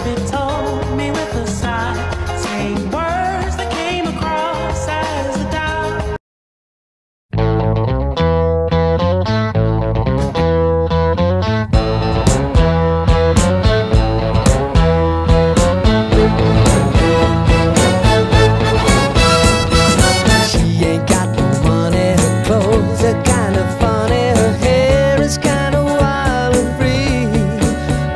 baby told me with a sigh, saying words that came across as a doubt. She ain't got no money, her clothes are kind of funny, her hair is kind of wild and free.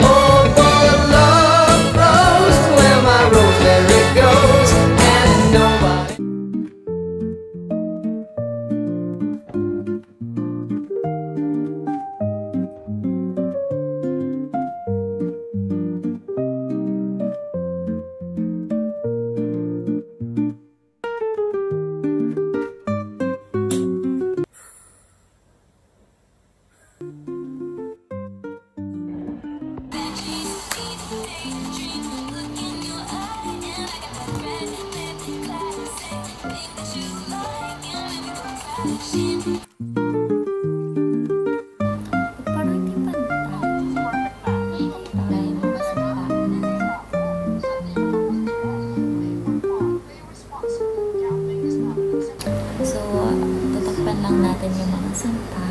Oh, for the love grows to where my rosemary goes, and nobody. Parang hindi so, tatakpan lang natin yung mga santa.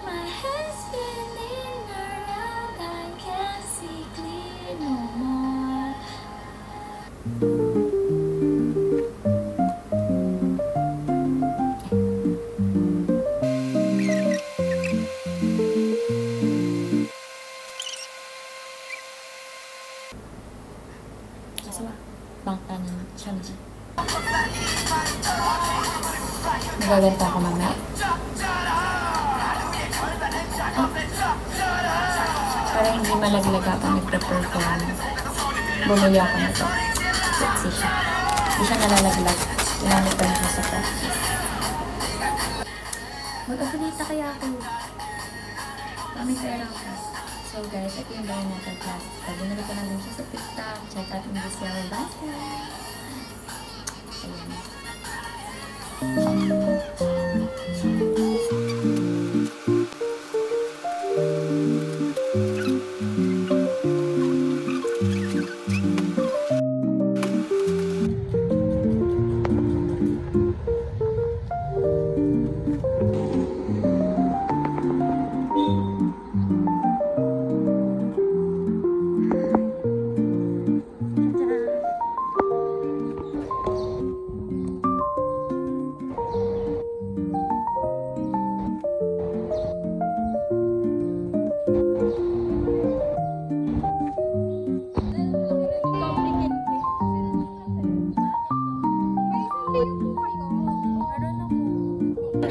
My head's spinning around, I can't see clear no more. Bangka ng Shamji. Magaganda ako mamaya. Para hindi malaglag ako nagpe-perform. Bumili ako nito. Sexy siya. Hindi siya nalalaglag. Tinanipan ko sa practice. Mag-affiliate kaya ako. Kami pera ako. So guys, ito yung gawin natin class. Binili ko na din siya sa TikTok. Check out yung Giselle Basket. Ayan.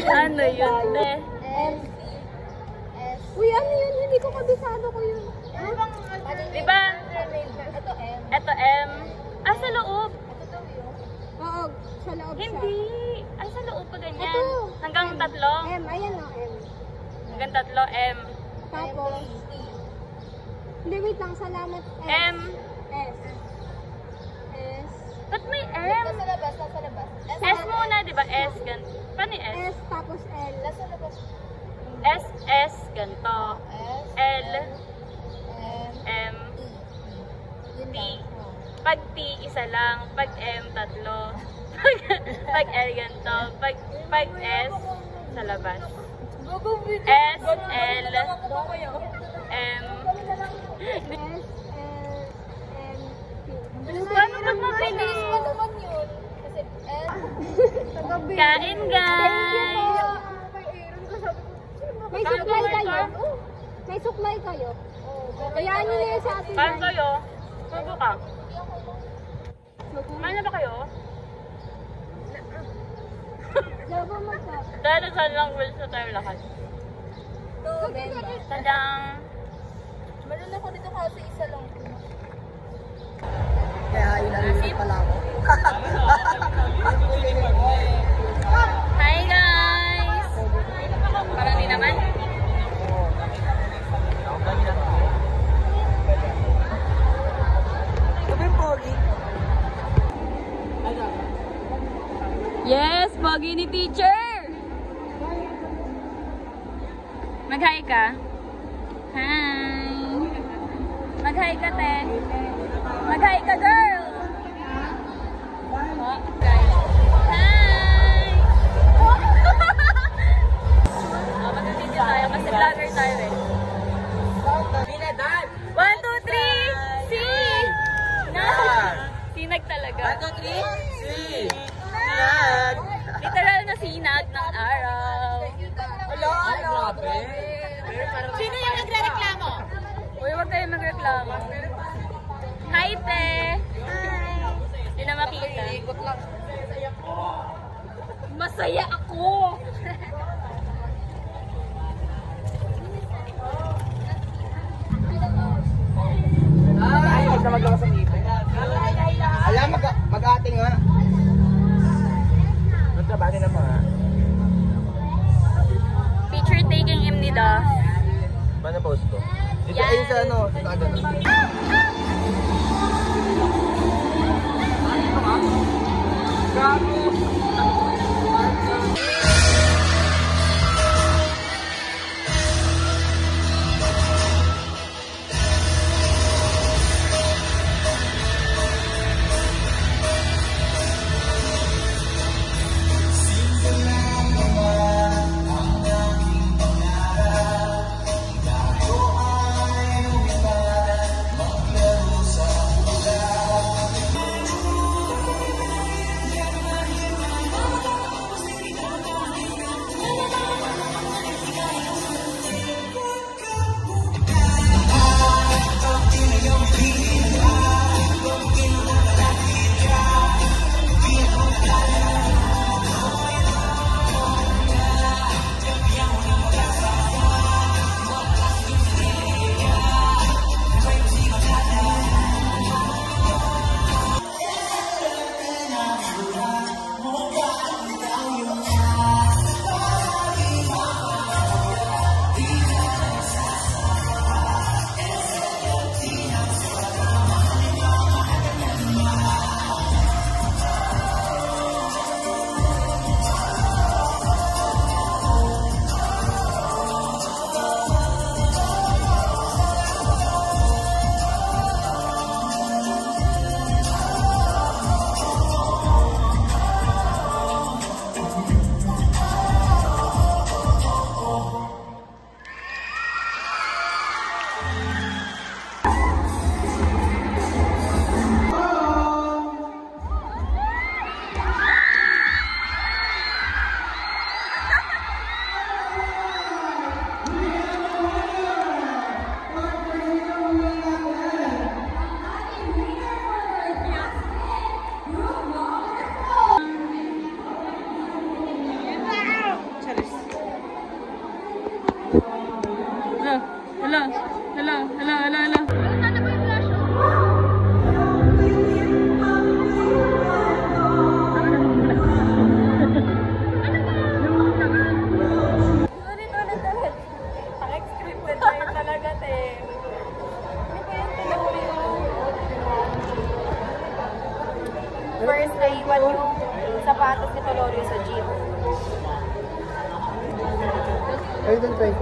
Ano yun, te? Uy, ano yun? Hindi ko kabisado ko yun. Diba? Ito M. Ito M. Ah, sa loob. Oo, sa loob siya. Hindi. Ay, sa loob pa ganyan. Ito. Hanggang tatlo. M, ayan o, M. Hanggang tatlo, M. Tapos, hindi, wait lang, salamat S. M. S. S. Ba't may M? Nasa labas, nasa labas. S muna, diba? S. Paano yung S? S, tapos L. Nasa labas. S, S, ganito. L, M, T. Pag T, isa lang. Pag M, tatlo. Pag L, ganito. Pag S, sa labas. S, L, M. S, L, M, P. Paano ba't mabilis? naman yun? Kasi S. Kain, guys! May suklay kayo? May suklay kayo? Kayaan nyo na yun sa atin. Kain kayo? Sugo ka? Kain na ba kayo? Labo mo sa. Dahil sa language na tayo lahat. Tadang! Meron ako dito kasi isa lang. Kaya ilalagay pala ako. Hi guys! Parang di naman. Yes! Pogi ni teacher! Mag-hi ka. Hi. Mag-hi ka, te. Mag-hi ka, girl. Oh, guys. Hi. Mag-video tayo kasi vlogger tayo eh. 1, 2, 3. See. Sinag talaga. 1, 2, 3. Sinag. Literal na sinag ng araw. Hello, grabe. Sino yung nagre-reklamo? Uy, huwag kayo magreklamo. Hi, te. Hi. Hindi na makita. Masaya ako. Ay, huwag na maglakas ang ipin. Alam, mag-ating nga. Magtrabaho na mga. Picture taking him ni Da. Paano post ko? Dito Yan. ayun sa ano, sa tagan. Gago! First, naiwan yung sapatos ni Tolorio sa jeep. Ay, doon 20.